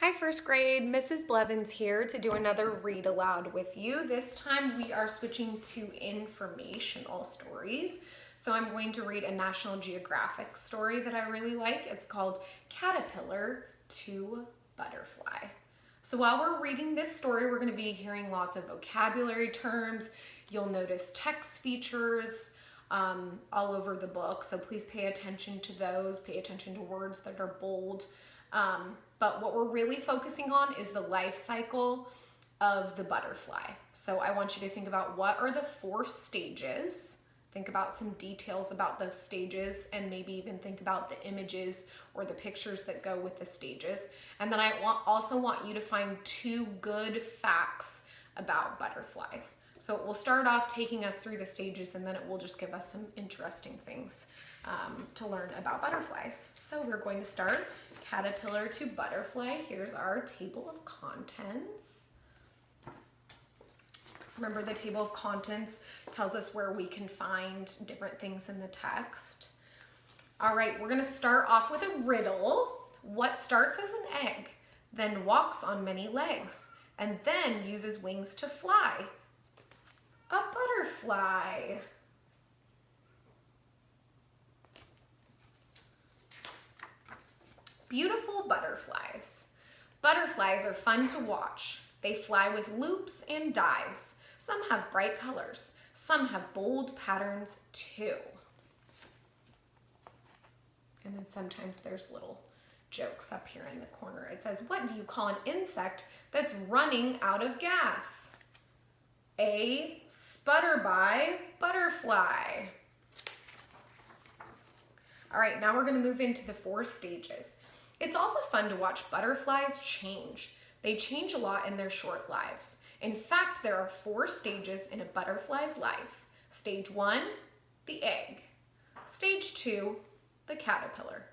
Hi first grade, Mrs. Blevins here to do another read aloud with you. This time we are switching to informational stories. So I'm going to read a National Geographic story that I really like. It's called Caterpillar to Butterfly. So while we're reading this story, we're going to be hearing lots of vocabulary terms. You'll notice text features all over the book, so please pay attention to those. Pay attention to words that are bold. But what we're really focusing on is the life cycle of the butterfly. So I want you to think about what are the 4 stages. Think about some details about those stages and maybe even think about the images or the pictures that go with the stages. And then I also want you to find 2 good facts about butterflies. So it will start off taking us through the stages and then it will just give us some interesting things to learn about butterflies. So we're going to start caterpillar to butterfly. Here's our table of contents. Remember, the table of contents tells us where we can find different things in the text. All right, we're going to start off with a riddle. What starts as an egg, then walks on many legs, and then uses wings to fly? A butterfly. Beautiful butterflies. Butterflies are fun to watch. They fly with loops and dives. Some have bright colors. Some have bold patterns too. And then sometimes there's little jokes up here in the corner. It says, what do you call an insect that's running out of gas? A sputterby butterfly. All right, now we're going to move into the 4 stages. It's also fun to watch butterflies change. They change a lot in their short lives. In fact, there are 4 stages in a butterfly's life. Stage 1, the egg. Stage 2, the caterpillar.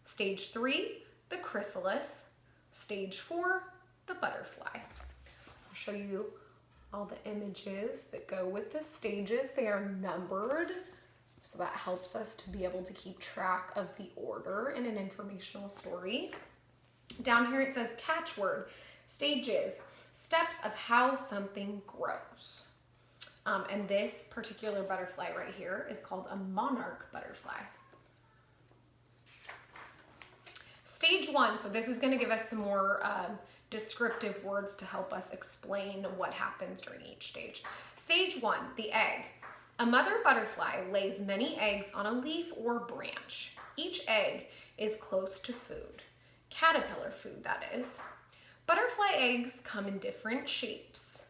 Stage 3, the chrysalis. Stage 4, the butterfly. I'll show you all the images that go with the stages. They are numbered, so that helps us to be able to keep track of the order in an informational story. Down here it says catchword, stages, steps of how something grows. And this particular butterfly right here is called a monarch butterfly. Stage 1, so this is going to give us some more descriptive words to help us explain what happens during each stage. Stage 1, the egg. A mother butterfly lays many eggs on a leaf or branch. Each egg is close to food. Caterpillar food, that is. Butterfly eggs come in different shapes.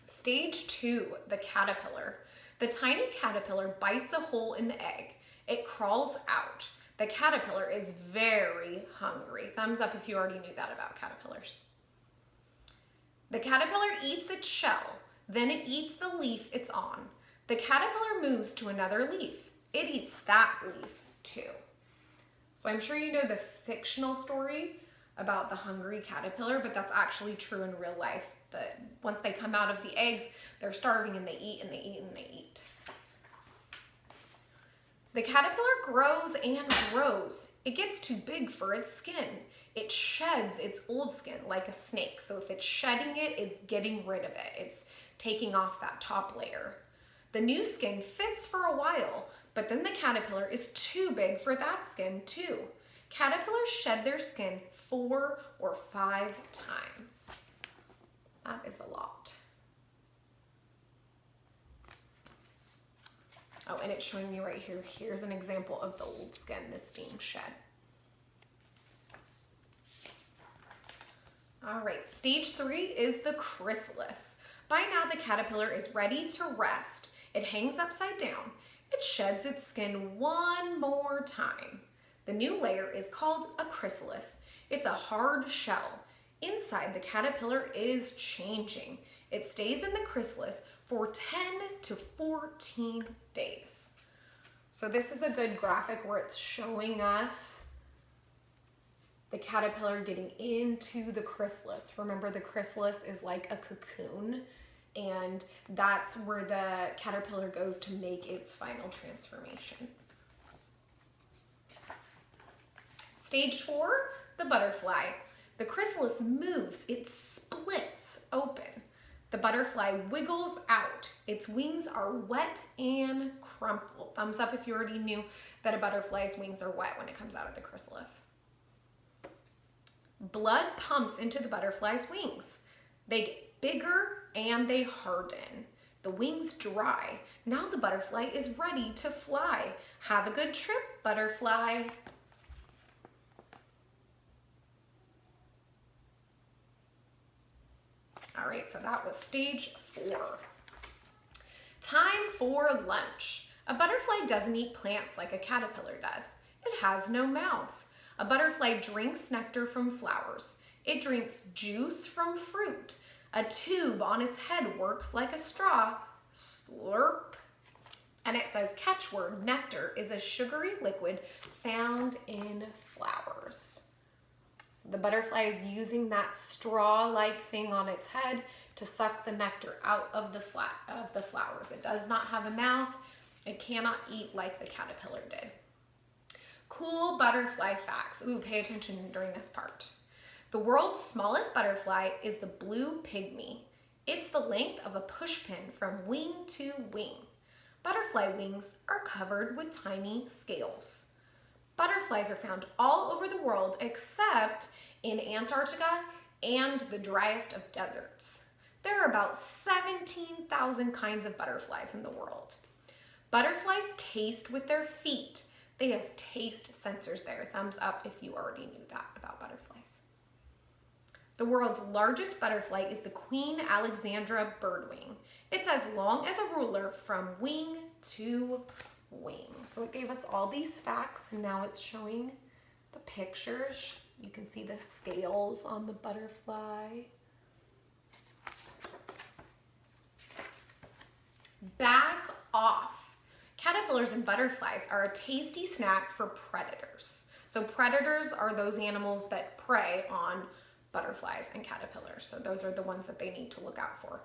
Stage 2, the caterpillar. The tiny caterpillar bites a hole in the egg. It crawls out. The caterpillar is very hungry. Thumbs up if you already knew that about caterpillars. The caterpillar eats its shell, then it eats the leaf it's on. The caterpillar moves to another leaf. It eats that leaf too. So I'm sure you know the fictional story about the hungry caterpillar, but that's actually true in real life. That once they come out of the eggs, they're starving and they eat and they eat and they eat. The caterpillar grows and grows. It gets too big for its skin. It sheds its old skin like a snake. So if it's shedding it, it's getting rid of it. It's taking off that top layer. The new skin fits for a while, but then the caterpillar is too big for that skin too. Caterpillars shed their skin 4 or 5 times. That is a lot. Oh, and it's showing me right here. Here's an example of the old skin that's being shed. All right, stage 3 is the chrysalis. By now, the caterpillar is ready to rest. It hangs upside down. It sheds its skin one more time. The new layer is called a chrysalis. It's a hard shell. Inside, the caterpillar is changing. It stays in the chrysalis for 10 to 14 days. So this is a good graphic where it's showing us the caterpillar getting into the chrysalis. Remember, the chrysalis is like a cocoon And that's where the caterpillar goes to make its final transformation. Stage 4, the butterfly. The chrysalis moves, it splits open. The butterfly wiggles out. Its wings are wet and crumpled. Thumbs up if you already knew that a butterfly's wings are wet when it comes out of the chrysalis. Blood pumps into the butterfly's wings. They get bigger and they harden. The wings dry. Now the butterfly is ready to fly. Have a good trip, butterfly. All right, so that was stage 4. Time for lunch. A butterfly doesn't eat plants like a caterpillar does. It has no mouth. A butterfly drinks nectar from flowers. It drinks juice from fruit. A tube on its head works like a straw. Slurp. And it says catchword, nectar is a sugary liquid found in flowers. So the butterfly is using that straw-like thing on its head to suck the nectar out of the flowers. It does not have a mouth. It cannot eat like the caterpillar did. Cool butterfly facts. Ooh, pay attention during this part. The world's smallest butterfly is the blue pygmy. It's the length of a pushpin from wing to wing. Butterfly wings are covered with tiny scales. Butterflies are found all over the world except in Antarctica and the driest of deserts. There are about 17,000 kinds of butterflies in the world. Butterflies taste with their feet. They have taste sensors there. Thumbs up if you already knew that about butterflies. The world's largest butterfly is the Queen Alexandra birdwing. It's as long as a ruler from wing to wing. So it gave us all these facts, and now it's showing the pictures. You can see the scales on the butterfly. Back off. Caterpillars and butterflies are a tasty snack for predators. So predators are those animals that prey on butterflies and caterpillars. So those are the ones that they need to look out for.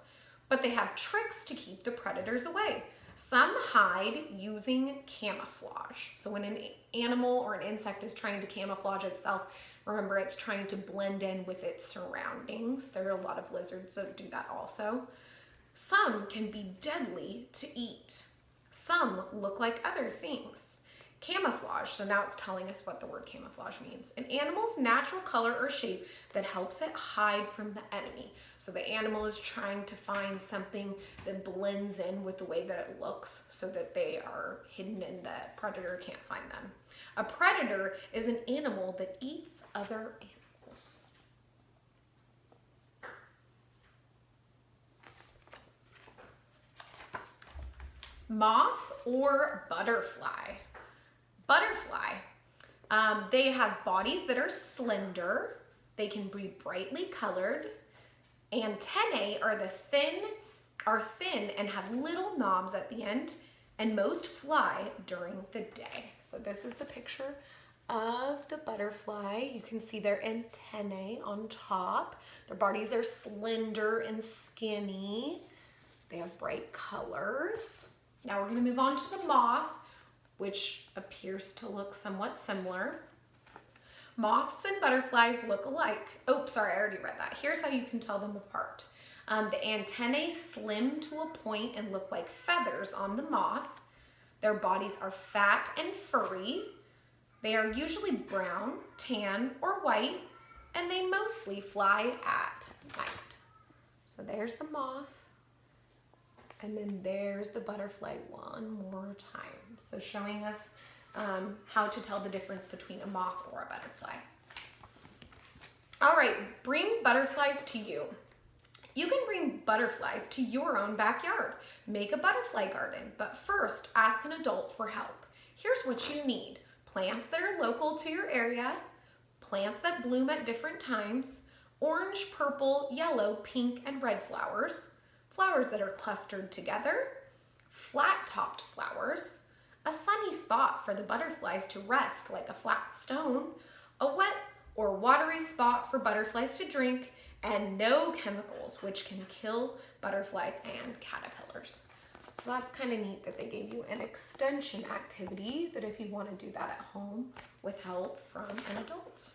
But they have tricks to keep the predators away. Some hide using camouflage. So when an animal or an insect is trying to camouflage itself, remember it's trying to blend in with its surroundings. There are a lot of lizards that do that also. Some can be deadly to eat. Some look like other things. Camouflage, so now it's telling us what the word camouflage means. An animal's natural color or shape that helps it hide from the enemy. So the animal is trying to find something that blends in with the way that it looks so that they are hidden and the predator can't find them. A predator is an animal that eats other animals. Moth or butterfly? Butterfly, they have bodies that are slender. They can be brightly colored. Antennae are thin and have little knobs at the end, and most fly during the day. So this is the picture of the butterfly. You can see their antennae on top. Their bodies are slender and skinny. They have bright colors. Now we're going to move on to the moth, which appears to look somewhat similar. Moths and butterflies look alike. Oh, sorry, I already read that. Here's how you can tell them apart. The antennae slim to a point and look like feathers on the moth. Their bodies are fat and furry. They are usually brown, tan, or white, and they mostly fly at night. So there's the moth. And then there's the butterfly one more time. So showing us how to tell the difference between a moth or a butterfly. All right, bring butterflies to you. You can bring butterflies to your own backyard. Make a butterfly garden, but first ask an adult for help. Here's what you need. Plants that are local to your area, plants that bloom at different times, orange, purple, yellow, pink, and red flowers, flowers that are clustered together, flat-topped flowers, a sunny spot for the butterflies to rest like a flat stone, a wet or watery spot for butterflies to drink, and no chemicals which can kill butterflies and caterpillars. So that's kind of neat that they gave you an extension activity that if you want to do that at home with help from an adult.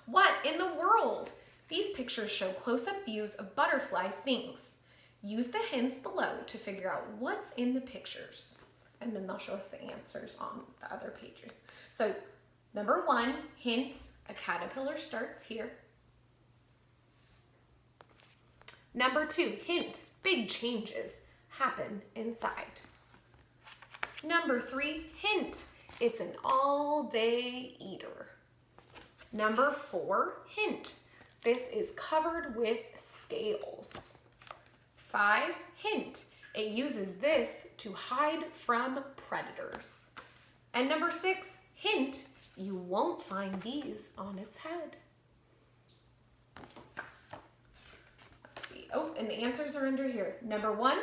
What in the world? These pictures show close-up views of butterfly things. Use the hints below to figure out what's in the pictures. And then they'll show us the answers on the other pages. So number 1, hint, a caterpillar starts here. Number 2, hint, big changes happen inside. Number 3, hint, it's an all-day eater. Number 4, hint, this is covered with scales. 5, hint, it uses this to hide from predators. And number 6, hint, you won't find these on its head. Let's see. Oh, and the answers are under here. Number 1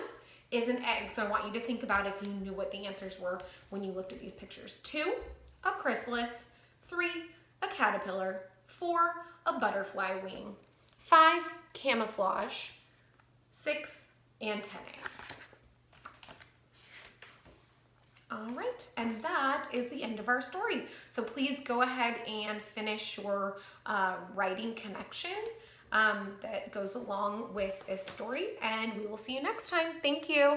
is an egg. So I want you to think about if you knew what the answers were when you looked at these pictures. 2, a chrysalis. 3, a caterpillar. 4, a butterfly wing. 5, camouflage. 6, antennae. All right, and that is the end of our story. So please go ahead and finish your writing connection that goes along with this story, and we will see you next time. Thank you.